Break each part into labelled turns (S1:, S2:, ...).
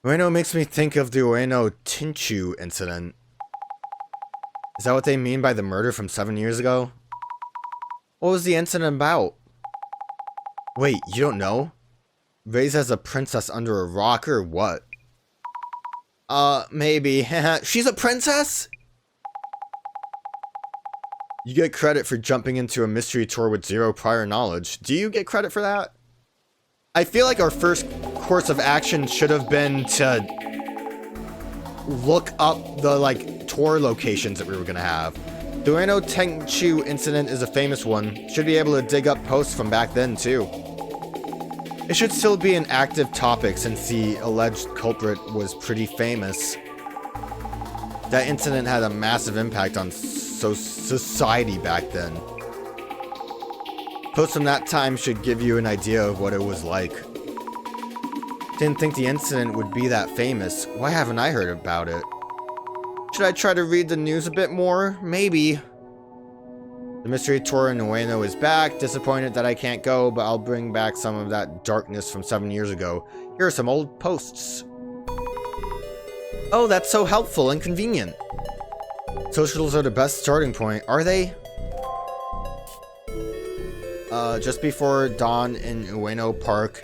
S1: Ueno makes me think of the Ueno Tinchu incident. Is that what they mean by the murder from 7 years ago? What was the incident about? Wait, you don't know? Raised as a princess under a rock or what? Maybe. She's a princess? You get credit for jumping into a mystery tour with zero prior knowledge. Do you get credit for that? I feel like our first course of action should have been to look up the, tour locations that we were gonna have. The Ueno Tenchu incident is a famous one. Should be able to dig up posts from back then, too. It should still be an active topic since the alleged culprit was pretty famous. That incident had a massive impact on society back then. Posts from that time should give you an idea of what it was like. Didn't think the incident would be that famous. Why haven't I heard about it? Should I try to read the news a bit more? Maybe. The mystery tour in Ueno is back. Disappointed that I can't go, but I'll bring back some of that darkness from 7 years ago. Here are some old posts. Oh, that's so helpful and convenient. Socials are the best starting point, are they? Just before dawn in Ueno Park,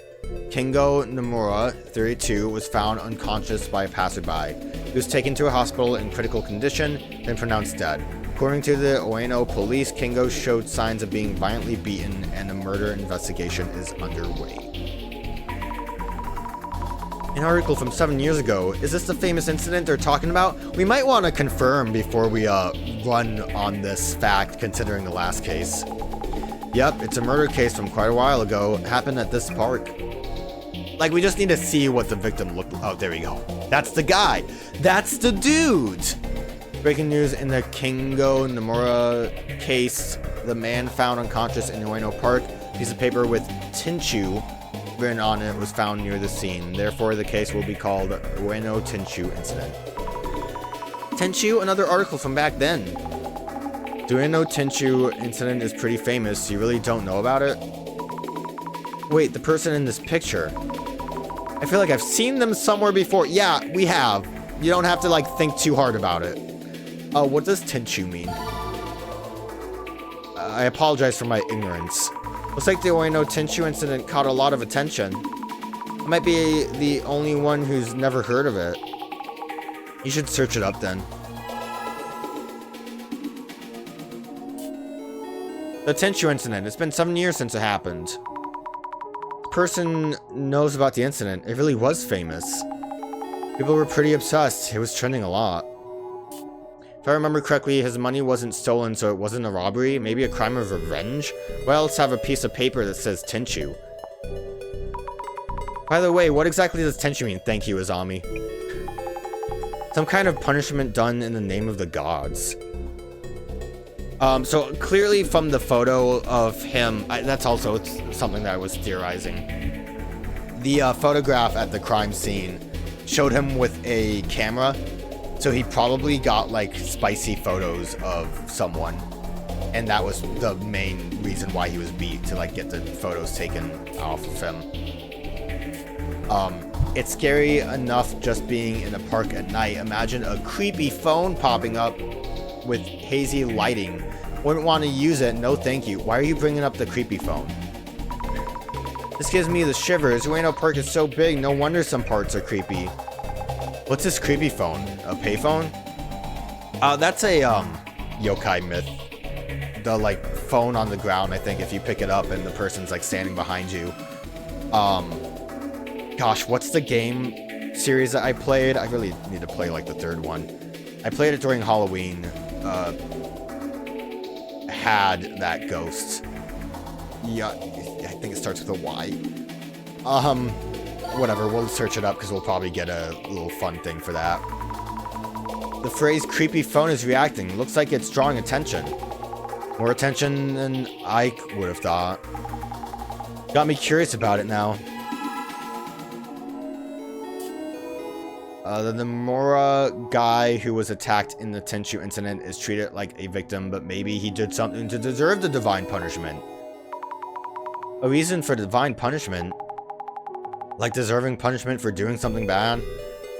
S1: Kingo Nomura, 32, was found unconscious by a passerby. He was taken to a hospital in critical condition, then pronounced dead. According to the Ueno police, Kingo showed signs of being violently beaten, and a murder investigation is underway. An article from 7 years ago. Is this the famous incident they're talking about? We might want to confirm before we run on this fact, considering the last case. Yep, it's a murder case from quite a while ago. It happened at this park. We just need to see what the victim looked like. Oh, there we go. That's the guy. That's the dude. Breaking news in the Kingo Nomura case. The man found unconscious in Ueno Park. A piece of paper with Tinchu written on it was found near the scene. Therefore, the case will be called Ueno Tinchu Incident. Tinchu? Another article from back then. The Ueno Tinchu incident is pretty famous. You really don't know about it? Wait, the person in this picture. I feel like I've seen them somewhere before. Yeah, we have. You don't have to, think too hard about it. What does Tinchu mean? I apologize for my ignorance. Looks like the Ueno Tinchu incident caught a lot of attention. I might be the only one who's never heard of it. You should search it up then. The Tinchu incident. It's been 7 years since it happened. Person knows about the incident. It really was famous. People were pretty obsessed. It was trending a lot. If I remember correctly, his money wasn't stolen, so it wasn't a robbery. Maybe a crime of revenge? Why else have a piece of paper that says Tinchu? By the way, what exactly does Tinchu mean? Thank you, Azami. Some kind of punishment done in the name of the gods. So clearly from the photo of him, that's also something that I was theorizing. The photograph at the crime scene showed him with a camera, so he probably got spicy photos of someone, and that was the main reason why he was beat, to get the photos taken off of him. It's scary enough just being in a park at night. Imagine a creepy phone popping up with hazy lighting. Wouldn't want to use it, no thank you. Why are you bringing up the creepy phone? This gives me the shivers. Ueno Park is so big, no wonder some parts are creepy. What's this creepy phone? A payphone? That's a yokai myth. The phone on the ground, I think, if you pick it up and the person's standing behind you. Gosh, what's the game series that I played? I really need to play the third one. I played it during Halloween. Had that ghost. Yeah, I think it starts with a Y. Whatever, we'll search it up because we'll probably get a little fun thing for that. The phrase creepy phone is reacting. Looks like it's drawing attention. More attention than I would have thought. Got me curious about it now. The Nomura guy who was attacked in the Tinchu incident is treated like a victim, but maybe he did something to deserve the divine punishment. A reason for divine punishment? Like deserving punishment for doing something bad?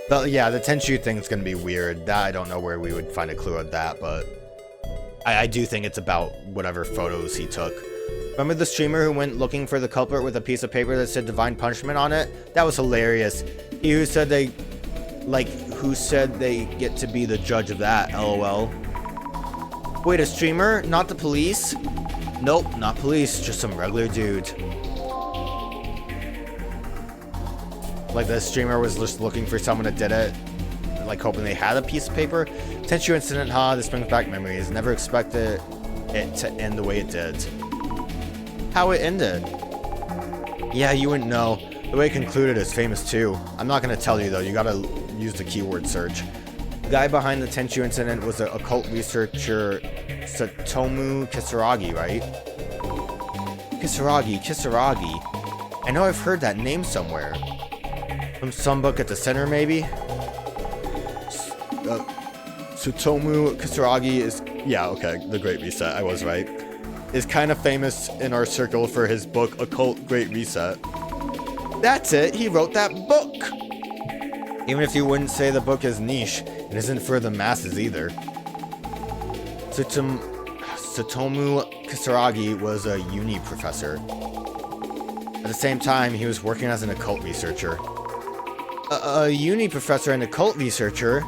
S1: But yeah, the Tenchu thing is going to be weird. That I don't know where we would find a clue on that, but I do think it's about whatever photos he took. Remember the streamer who went looking for the culprit with a piece of paper that said divine punishment on it? That was hilarious. He who said they, who said they get to be the judge of that, lol. Wait, a streamer? Not the police? Nope, not police, just some regular dude. Like the streamer was just looking for someone that did it, like hoping they had a piece of paper. Tenchu incident, huh? This brings back memories. Never expected it to end the way it did. How it ended? Yeah, you wouldn't know. The way it concluded is famous too. I'm not gonna tell you though, you gotta use the keyword search. The guy behind the Tenchu incident was an occult researcher, Satomu Kisaragi, right? Kisaragi. I know I've heard that name somewhere. From some book at the center, maybe? Satomu Kisaragi is... Yeah, okay, The Great Reset, I was right. Is kind of famous in our circle for his book, Occult Great Reset. That's it, he wrote that book! Even if you wouldn't say the book is niche, it isn't for the masses either. Satomu Kisaragi was a uni professor. At the same time, he was working as an occult researcher. A uni professor and occult researcher?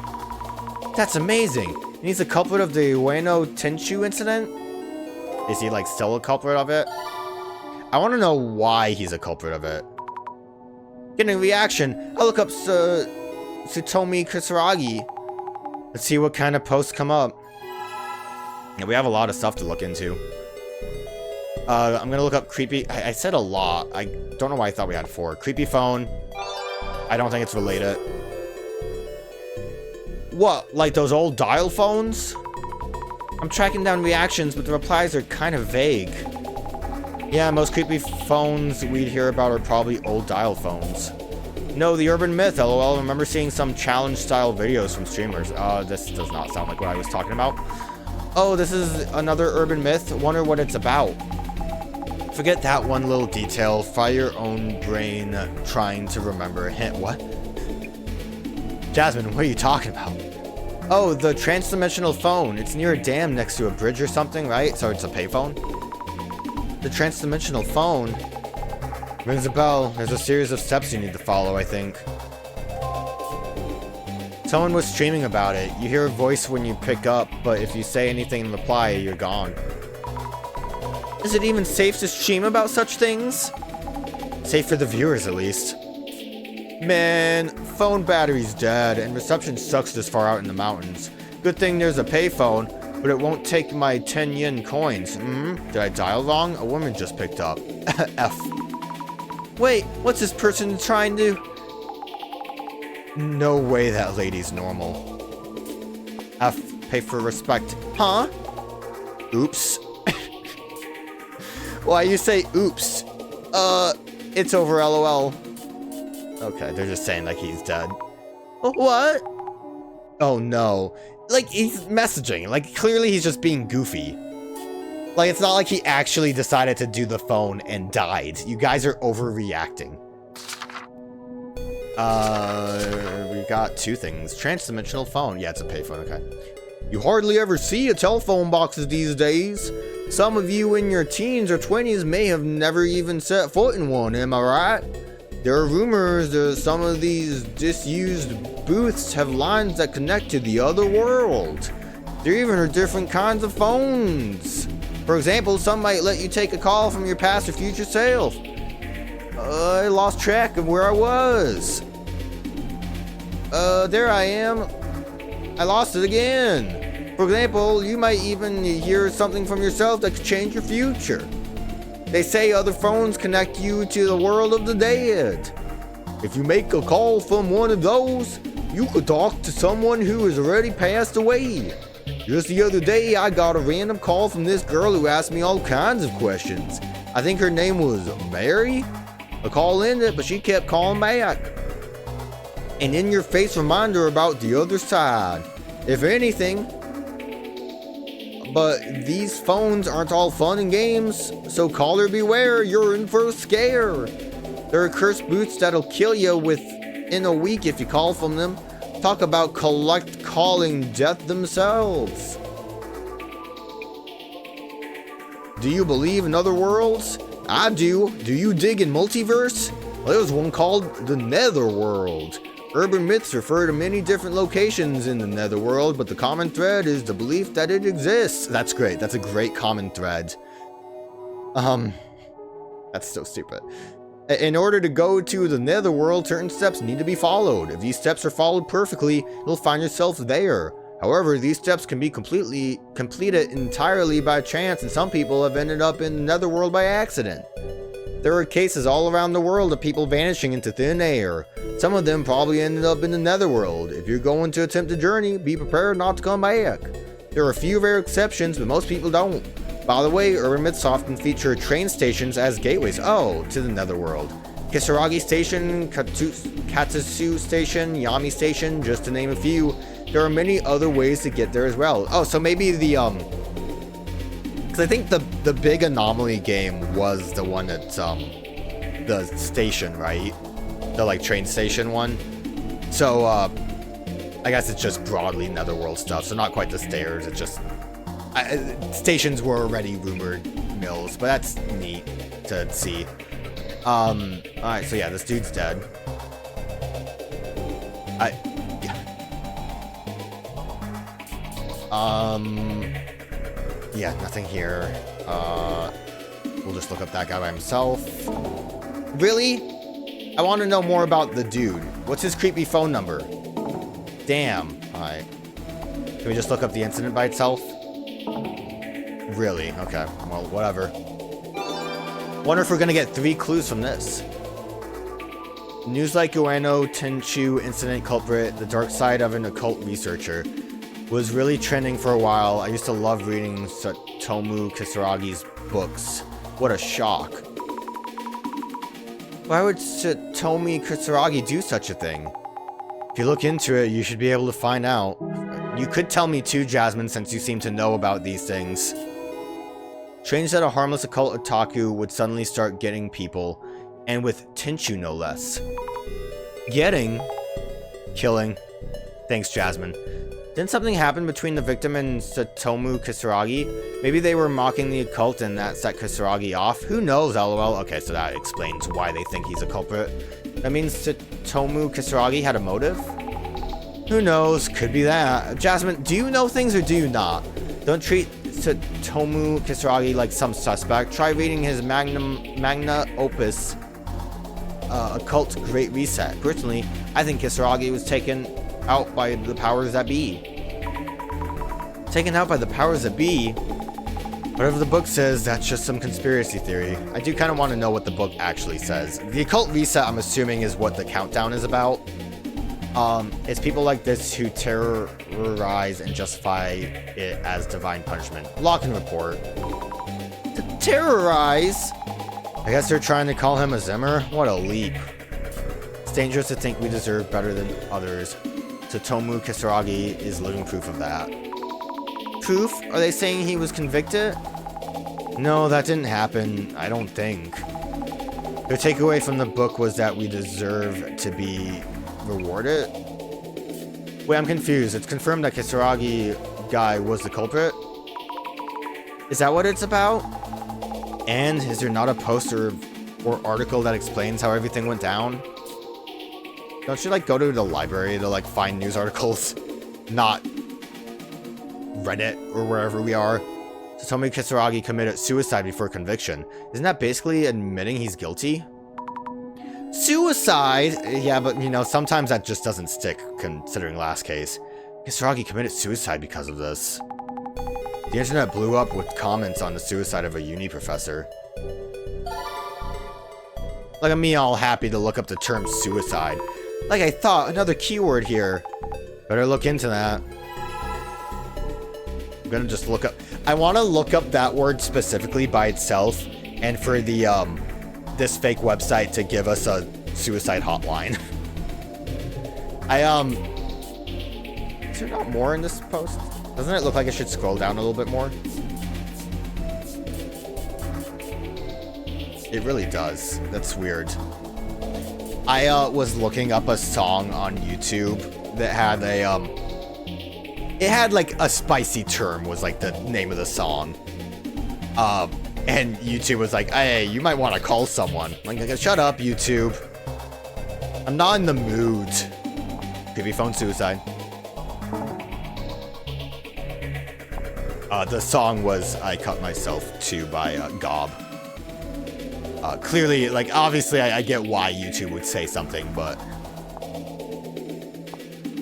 S1: That's amazing! And he's a culprit of the Ueno Tenchu incident? Is he like still a culprit of it? I want to know why he's a culprit of it. Getting a reaction. I'll look up Tsutomi Kisaragi. Let's see what kind of posts come up. Yeah, we have a lot of stuff to look into. I'm gonna look up creepy. I said a lot. I don't know why I thought we had 4. Creepy phone. I don't think it's related. What? Like those old dial phones? I'm tracking down reactions, but the replies are kind of vague. Yeah, most creepy phones we'd hear about are probably old dial phones. No, the urban myth, lol. I remember seeing some challenge-style videos from streamers. This does not sound like what I was talking about. Oh, this is another urban myth? Wonder what it's about. Forget that one little detail. Fry your own brain trying to remember. Hint, what? Jasmine, what are you talking about? Oh, the trans-dimensional phone. It's near a dam next to a bridge or something, right? So it's a payphone? The trans-dimensional phone? Rings a bell. There's a series of steps you need to follow, I think. Someone was streaming about it. You hear a voice when you pick up, but if you say anything in reply, you're gone. Is it even safe to stream about such things? Safe for the viewers, at least. Man, phone battery's dead, and reception sucks this far out in the mountains. Good thing there's a payphone, but it won't take my 10 yen coins. Did I dial wrong? A woman just picked up. F. Wait, what's this person trying to... No way that lady's normal. F, pay for respect. Huh? Oops. Why you say oops? It's over LOL. Okay, they're just saying like he's dead. What? Oh no. Like, he's messaging. Like, clearly he's just being goofy. Like, it's not like he actually decided to do the phone and died. You guys are overreacting. We got 2 things. Trans-dimensional phone. Yeah, it's a payphone, okay. You hardly ever see a telephone boxes these days. Some of you in your teens or 20s may have never even set foot in one, am I right? There are rumors that some of these disused booths have lines that connect to the other world. There even are different kinds of phones. For example, some might let you take a call from your past or future self. I lost track of where I was. There I am. I lost it again. For example, you might even hear something from yourself that could change your future. They say other phones connect you to the world of the dead. If you make a call from one of those, you could talk to someone who has already passed away. Just the other day, I got a random call from this girl who asked me all kinds of questions. I think her name was Mary? A call ended, but she kept calling back. An in-your-face reminder about the other side. If anything, but these phones aren't all fun and games, so caller beware, you're in for a scare. There are cursed booths that'll kill you with in a week if you call from them. Talk about calling death themselves. Do you believe in other worlds? I do. Do you dig in multiverse? Well, there's one called the Netherworld. Urban myths refer to many different locations in the Netherworld, but the common thread is the belief that it exists. That's great. That's a great common thread. That's so stupid. In order to go to the Netherworld, certain steps need to be followed. If these steps are followed perfectly, you'll find yourself there. However, these steps can be completed entirely by chance, and some people have ended up in the Netherworld by accident. There are cases all around the world of people vanishing into thin air. Some of them probably ended up in the Netherworld. If you're going to attempt a journey, be prepared not to come back. There are a few rare exceptions, but most people don't. By the way, urban myths often feature train stations as gateways, to the Netherworld. Kisaragi Station, Katsu Station, Yami Station, just to name a few. There are many other ways to get there as well. Oh, so maybe the, because I think the big anomaly game was the one at, the station, right? The, like, train station one. So, I guess it's just broadly Netherworld stuff, so not quite the stairs, it's just... stations were already rumored mills, but that's neat to see. Alright, so yeah, this dude's dead. Yeah, nothing here. We'll just look up that guy by himself. Really? I want to know more about the dude. What's his creepy phone number? Damn. Alright. Can we just look up the incident by itself? Really? Okay. Well, whatever. Wonder if we're gonna get 3 clues from this. News like Ueno Tenchu incident culprit, the dark side of an occult researcher, was really trending for a while. I used to love reading Satomu Kisaragi's books. What a shock. Why would Satomu Kisaragi do such a thing? If you look into it, you should be able to find out. You could tell me too, Jasmine, since you seem to know about these things. Strange that a harmless occult otaku would suddenly start getting people, and with Tenchu no less. Getting? Killing. Thanks, Jasmine. Didn't something happen between the victim and Satomu Kisaragi? Maybe they were mocking the occult and that set Kisaragi off? Who knows, lol. Okay, so that explains why they think he's a culprit. That means Satomu Kisaragi had a motive? Who knows, could be that. Jasmine, do you know things or do you not? Don't treat Satomu Kisaragi like some suspect. Try reading his magna opus, Occult Great Reset. Personally, I think Kisaragi was taken out by the powers that be. Taken out by the powers that be? Whatever the book says, that's just some conspiracy theory. I do kind of want to know what the book actually says. The Occult Reset, I'm assuming, is what the countdown is about. It's people like this who terrorize and justify it as divine punishment. Lock and report. To terrorize? I guess they're trying to call him a Zimmer? What a leap. It's dangerous to think we deserve better than others. Satomu Kisaragi is living proof of that. Proof? Are they saying he was convicted? No, that didn't happen. I don't think. Their takeaway from the book was that we deserve to be rewarded? Wait, I'm confused. It's confirmed that Kisaragi guy was the culprit? Is that what it's about? And is there not a poster or article that explains how everything went down? Don't you like go to the library to like find news articles? Not Reddit or wherever we are. Satomu Kisaragi committed suicide before conviction. Isn't that basically admitting he's guilty? Suicide? Yeah, but you know, sometimes that just doesn't stick, considering last case. Kisaragi committed suicide because of this. The internet blew up with comments on the suicide of a uni professor. Look at me all happy to look up the term suicide. Like I thought, another keyword here. Better look into that. I'm gonna just look up... I want to look up that word specifically by itself, and for the, this fake website to give us a suicide hotline. Is there not more in this post? Doesn't it look like I should scroll down a little bit more? It really does. That's weird. I was looking up a song on YouTube that had it had like a spicy term was like the name of the song. And YouTube was like, hey, you might want to call someone. I'm like, shut up, YouTube. I'm not in the mood. Could be phone suicide. The song was I Cut Myself Too by Gob. Clearly, like, obviously I get why YouTube would say something, but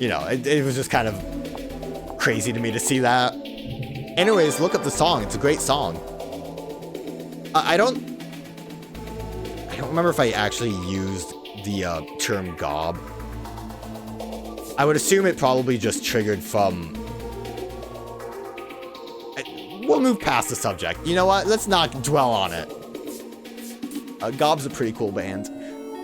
S1: you know, it was just kind of crazy to me to see that. Anyways, look up the song. It's a great song. I don't remember if I actually used the term gob. I would assume it probably just triggered from... We'll move past the subject. You know what? Let's not dwell on it. Gob's a pretty cool band.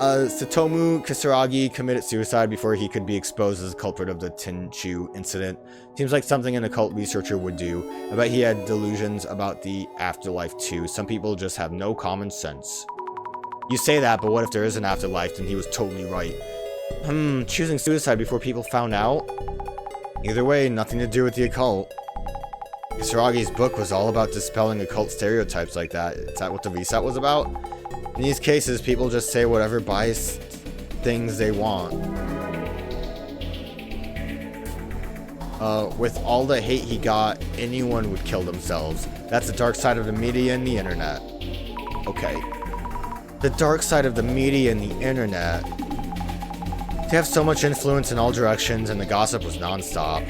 S1: Satomu Kisaragi committed suicide before he could be exposed as a culprit of the Tenchu incident. Seems like something an occult researcher would do. I bet he had delusions about the afterlife too. Some people just have no common sense. You say that, but what if there is an afterlife? Then he was totally right. Choosing suicide before people found out? Either way, nothing to do with the occult. Kisaragi's book was all about dispelling occult stereotypes like that. Is that what the reset was about? In these cases, people just say whatever biased things they want. With all the hate he got, anyone would kill themselves. That's the dark side of the media and the internet. Okay. The dark side of the media and the internet. They have so much influence in all directions, and the gossip was non-stop.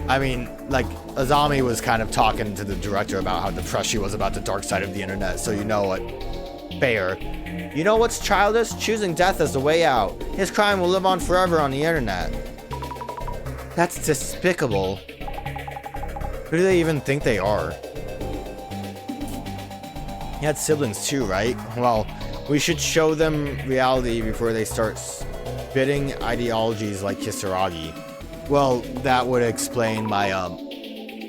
S1: I mean, like, Azami was kind of talking to the director about how depressed she was about the dark side of the internet, so you know what? Fair. You know what's childish? Choosing death as the way out. His crime will live on forever on the internet. That's despicable. Who do they even think they are? He had siblings too, right? Well, we should show them reality before they start spitting ideologies like Kisaragi. Well, that would explain my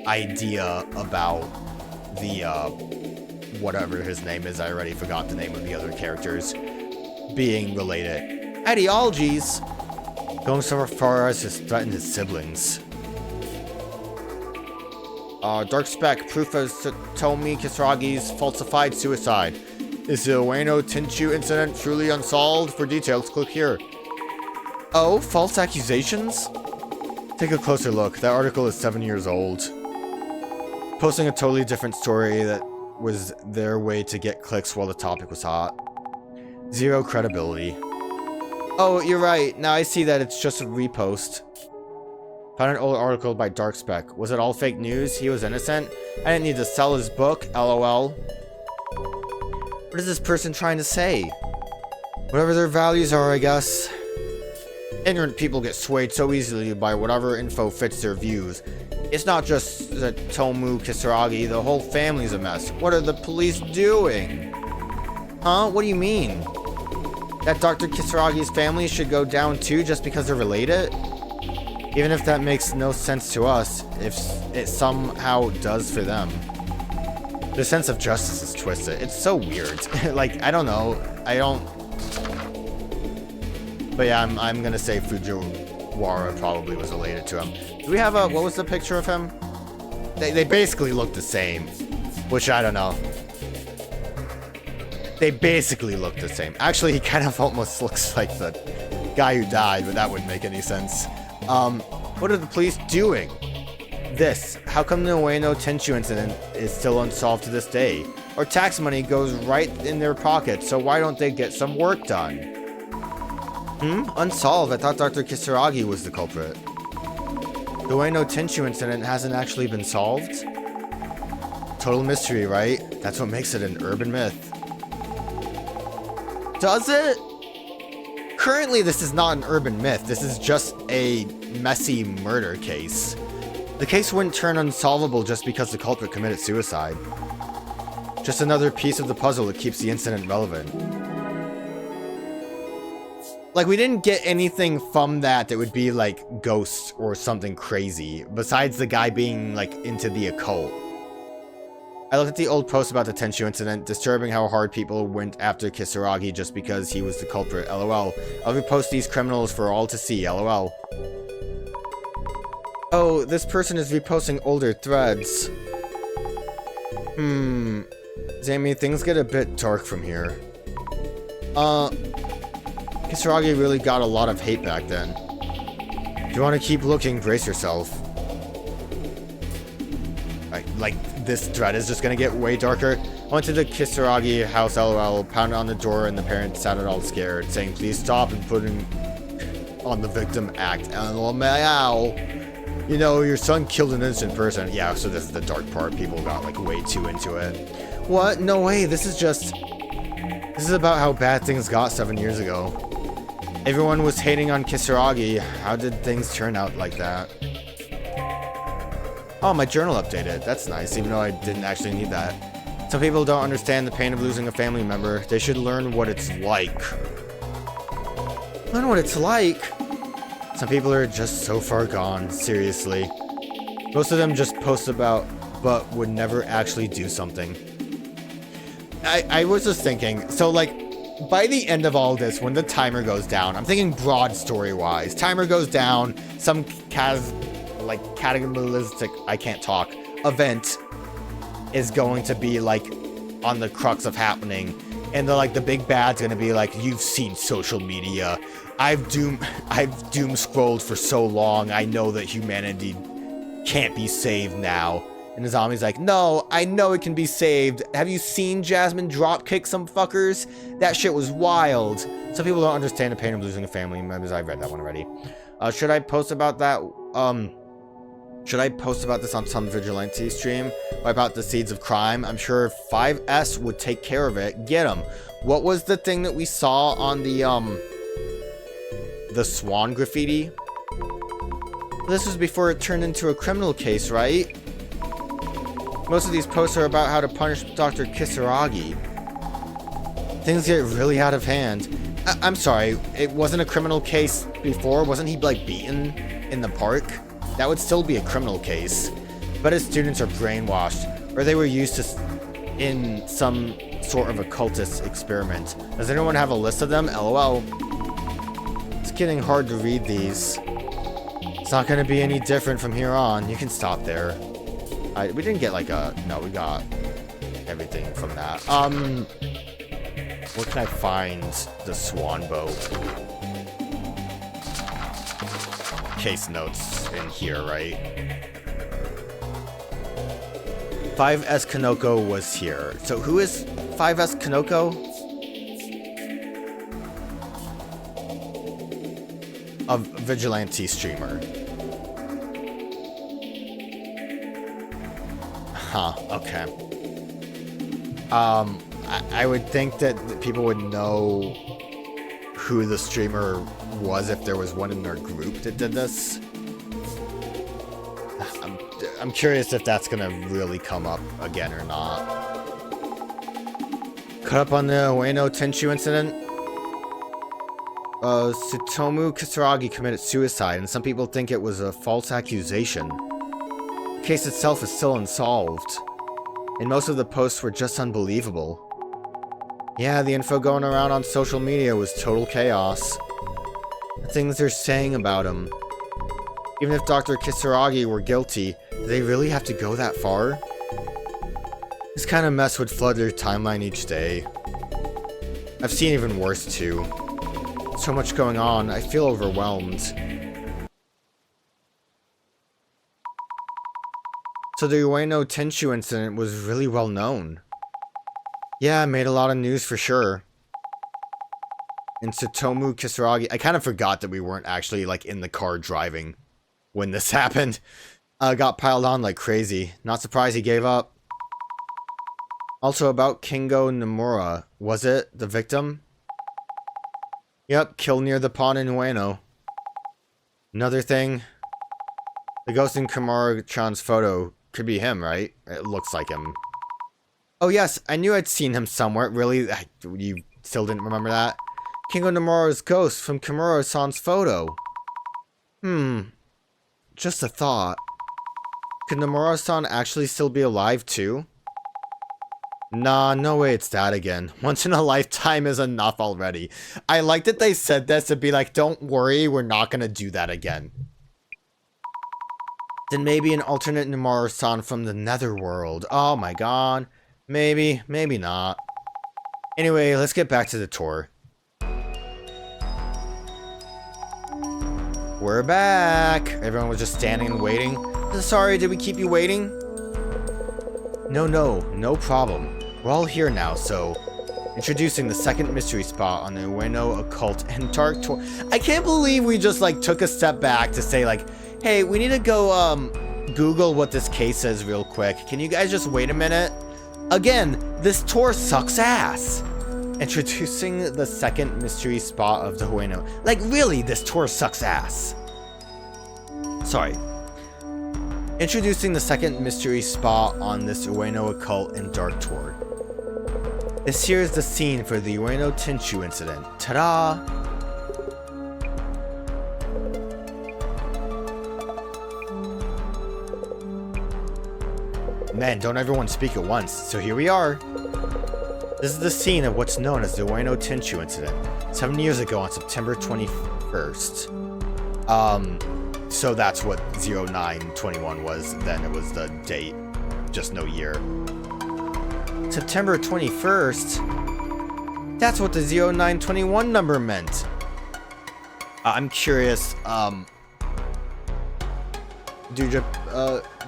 S1: idea about the whatever his name is. I already forgot the name of the other characters being related. Ideologies? Going so far as to threaten his siblings. Dark Spec, proof of Satomi Kisaragi's falsified suicide. Is the Ueno Tenchu incident truly unsolved? For details, click here. Oh, false accusations? Take a closer look. That article is 7 years old. Posting a totally different story that was their way to get clicks while the topic was hot. Zero credibility. Oh, you're right. Now I see that it's just a repost. Found an old article by Dark Spec. Was it all fake news? He was innocent? I didn't need to sell his book, lol. What is this person trying to say? Whatever their values are, I guess. Ignorant people get swayed so easily by whatever info fits their views. It's not just the Tomu Kisaragi, the whole family's a mess. What are the police doing? Huh? What do you mean? That Dr. Kisaragi's family should go down too just because they're related? Even if that makes no sense to us, if it somehow does for them. The sense of justice is twisted. It's so weird. Like, I don't know. But yeah, I'm gonna say Fujiwara probably was related to him. Do we have what was the picture of him? They basically look the same, which I don't know. They basically look the same. Actually, he kind of almost looks like the guy who died, but that wouldn't make any sense. What are the police doing? This. How come the Ueno Tenchu incident is still unsolved to this day? Our tax money goes right in their pockets, so why don't they get some work done? Unsolved? I thought Dr. Kisaragi was the culprit. The Ueno Tenchu incident hasn't actually been solved? Total mystery, right? That's what makes it an urban myth. Does it? Currently, this is not an urban myth. This is just a messy murder case. The case wouldn't turn unsolvable just because the culprit committed suicide. Just another piece of the puzzle that keeps the incident relevant. Like, we didn't get anything from that would be like ghosts or something crazy, besides the guy being like into the occult. I looked at the old post about the Tenshu incident, disturbing how hard people went after Kisaragi just because he was the culprit, lol. I'll repost these criminals for all to see, lol. Oh, this person is reposting older threads. Zami, things get a bit dark from here. Kisaragi really got a lot of hate back then. If you want to keep looking, brace yourself. Like, this thread is just gonna get way darker. I went to the Kisaragi house, lol, pounded on the door, and the parents sounded all scared, saying, please stop and putting on the victim act, lol. You know, your son killed an innocent person. Yeah, so this is the dark part. People got, like, way too into it. What? No way. This is about how bad things got 7 years ago. Everyone was hating on Kisaragi. How did things turn out like that? Oh, my journal updated. That's nice, even though I didn't actually need that. Some people don't understand the pain of losing a family member. They should learn what it's like. Learn what it's like? Some people are just so far gone, seriously. Most of them just post about, but would never actually do something. I was just thinking, so like, by the end of all this, when the timer goes down, I'm thinking broad story-wise. Timer goes down, some cataclysmic, I can't talk, event is going to be, like, on the crux of happening. And the big bad's gonna be like, you've seen social media. I've doom scrolled for so long, I know that humanity can't be saved now. And Azami's like, no, I know it can be saved. Have you seen Jasmine dropkick some fuckers? That shit was wild. Some people don't understand the pain of losing a family member. I've read that one already. Should I post about that? Should I post about this on some vigilante stream? Or about the seeds of crime? I'm sure 5S would take care of it. Get him. What was the thing that we saw on the swan graffiti? This was before it turned into a criminal case, right? Most of these posts are about how to punish Dr. Kisaragi. Things get really out of hand. I'm sorry, it wasn't a criminal case before? Wasn't he, like, beaten in the park? That would still be a criminal case. But his students are brainwashed, or they were used to in some sort of occultist experiment. Does anyone have a list of them? LOL. It's getting hard to read these. It's not going to be any different from here on. You can stop there. We didn't get like a... No, we got everything from that. Where can I find the swan boat? Case notes in here, right? 5S Kanoko was here. So who is 5S Kanoko? A vigilante streamer. Huh, okay. I would think that people would know who the streamer was if there was one in their group that did this. I'm curious if that's gonna really come up again or not. Caught up on the Ueno Tenshu incident? Tsutomu Kisaragi committed suicide, and some people think it was a false accusation. The case itself is still unsolved, and most of the posts were just unbelievable. Yeah, the info going around on social media was total chaos. The things they're saying about him. Even if Dr. Kisaragi were guilty, do they really have to go that far? This kind of mess would flood their timeline each day. I've seen even worse too. So much going on, I feel overwhelmed. So the Ueno Tenshu incident was really well known. Yeah, it made a lot of news for sure. And Tsutomu Kisaragi, I kind of forgot that we weren't actually like in the car driving when this happened. Got piled on like crazy. Not surprised he gave up. Also about Kingo Nomura, was it the victim? Yep, killed near the pond in Ueno. Another thing, the ghost in Kamara-chan's photo could be him, right? It looks like him. Oh yes, I knew I'd seen him somewhere. Really? You still didn't remember that? Kingo Nomura's ghost from Kamura-san's photo. Just a thought. Could Nomura-san actually still be alive too? Nah, no way it's that again. Once in a lifetime is enough already. I like that they said this to be like, don't worry, we're not gonna do that again. Then maybe an alternate Numaru-san from the netherworld. Oh my god. Maybe, maybe not. Anyway, let's get back to the tour. We're back! Everyone was just standing and waiting. Sorry, did we keep you waiting? No problem. We're all here now, so... Introducing the second mystery spot on the Ueno Occult and Dark Tour. I can't believe we just, like, took a step back to say, like, hey, we need to go, Google what this case is real quick. Can you guys just wait a minute? Again, this tour sucks ass. Introducing the second mystery spot of the Ueno. Like, really, this tour sucks ass. Sorry. Introducing the second mystery spot on this Ueno Occult and Dark Tour. This here is the scene for the Ueno Tenchu incident. Ta-da! Man, don't everyone speak at once, so here we are. This is the scene of what's known as the Ueno Tenchu incident, 7 years ago on September 21st. So that's what 0921 was, then it was the date, just no year. September 21st? That's what the 0921 number meant. I'm curious,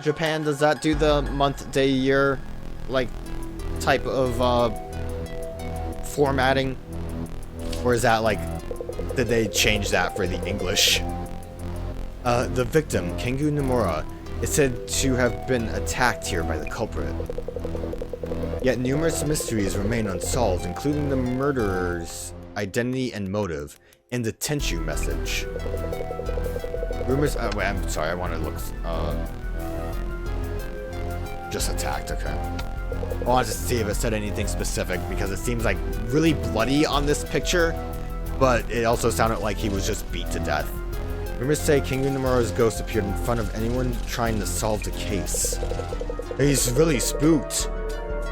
S1: Japan, does that do the month, day, year, like, type of, formatting? Or is that, like, did they change that for the English? The victim, Kengu Nomura, is said to have been attacked here by the culprit. Yet numerous mysteries remain unsolved, including the murderer's identity and motive, and the Tenchu message. Rumors. Wait, I'm sorry. I want to look. Just attacked. Okay. I wanted to see if it said anything specific because it seems like really bloody on this picture, but it also sounded like he was just beat to death. Rumors say King Nomura's ghost appeared in front of anyone trying to solve the case. He's really spooked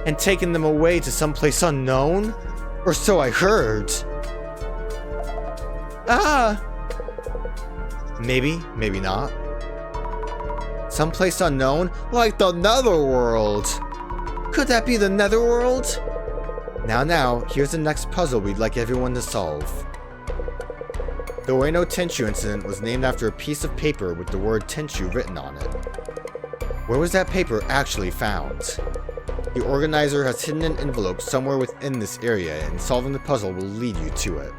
S1: and taken them away to someplace unknown, or so I heard. Ah. Maybe, maybe not. Someplace unknown? Like the netherworld! Could that be the netherworld? Now, here's the next puzzle we'd like everyone to solve. The Ueno Tenchu incident was named after a piece of paper with the word Tenchu written on it. Where was that paper actually found? The organizer has hidden an envelope somewhere within this area, and solving the puzzle will lead you to it.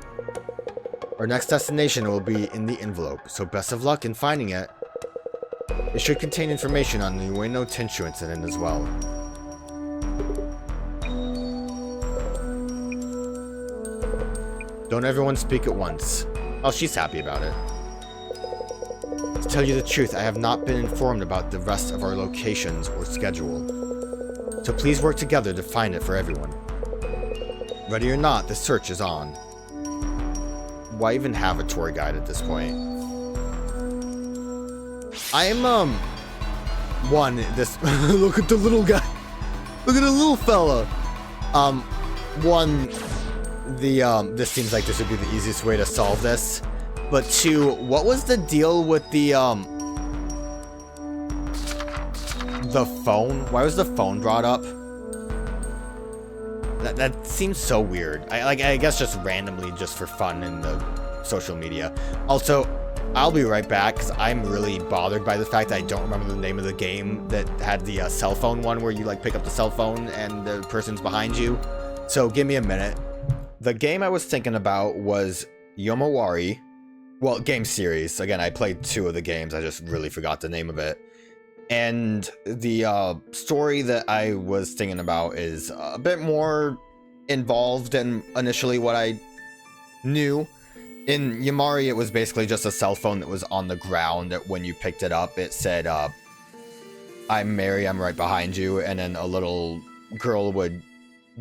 S1: Our next destination will be in the envelope, so best of luck in finding it. It should contain information on the Ueno Tenchu incident as well. Don't everyone speak at once. Oh, she's happy about it. To tell you the truth, I have not been informed about the rest of our locations or schedule. So please work together to find it for everyone. Ready or not, the search is on. Why even have a tour guide at this point? I'm, this, look at the little guy. Look at the little fella. This seems like this would be the easiest way to solve this. But two, what was the deal with the phone? Why was the phone brought up? That seems so weird. I guess just randomly, just for fun in the social media. Also, I'll be right back because I'm really bothered by the fact that I don't remember the name of the game that had the cell phone one where you like pick up the cell phone and the person's behind you. So give me a minute. The game I was thinking about was Yomawari. Well, game series. Again, I played 2 of the games. I just really forgot the name of it. And the story that I was thinking about is a bit more involved than initially what I knew. In Yamari, it was basically just a cell phone that was on the ground that when you picked it up, it said, I'm Mary, I'm right behind you. And then a little girl would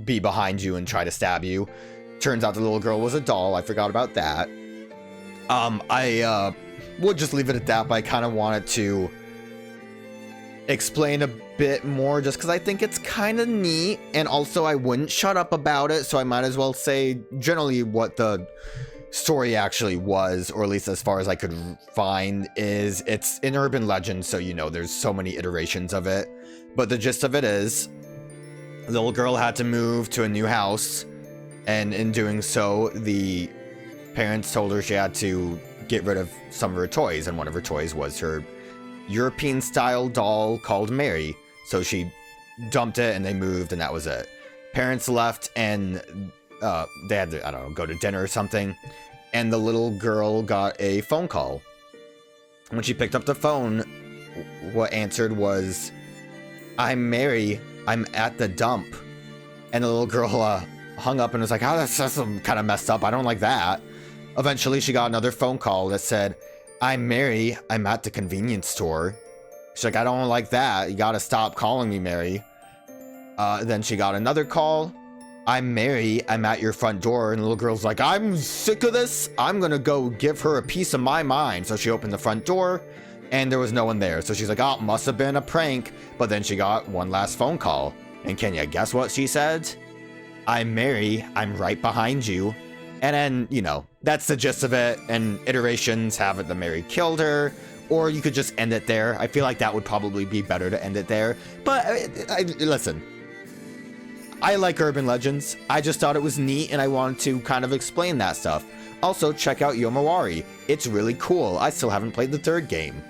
S1: be behind you and try to stab you. Turns out the little girl was a doll. I forgot about that. I would just leave it at that, but I kind of wanted to explain a bit more just because I think it's kind of neat, and also I wouldn't shut up about it, so I might as well say generally what the story actually was, or at least as far as I could find, is it's an urban legend, so you know there's so many iterations of it, but the gist of it is the little girl had to move to a new house, and in doing so the parents told her she had to get rid of some of her toys, and one of her toys was her European style doll called Mary. So she dumped it and they moved, and that was it. Parents left, and they had to, I don't know, go to dinner or something, and the little girl got a phone call. When she picked up the phone, what answered was, "I'm Mary, I'm at the dump." And the little girl hung up and was like, "Oh, that's kind of messed up, I don't like that." Eventually she got another phone call that said, "I'm Mary, I'm at the convenience store." She's like, "I don't like that, you gotta stop calling me Mary." Then she got another call, "I'm Mary, I'm at your front door." And the little girl's like, "I'm sick of this, I'm gonna go give her a piece of my mind." So she opened the front door and there was no one there. So she's like, "Oh, it must have been a prank." But then she got one last phone call, and can you guess what she said? "I'm Mary, I'm right behind you." And then, you know, that's the gist of it, and iterations have it that Mary killed her, or you could just end it there. I feel like that would probably be better to end it there, but listen, I like urban legends. I just thought it was neat, and I wanted to kind of explain that stuff. Also, check out Yomawari. It's really cool. I still haven't played the third game.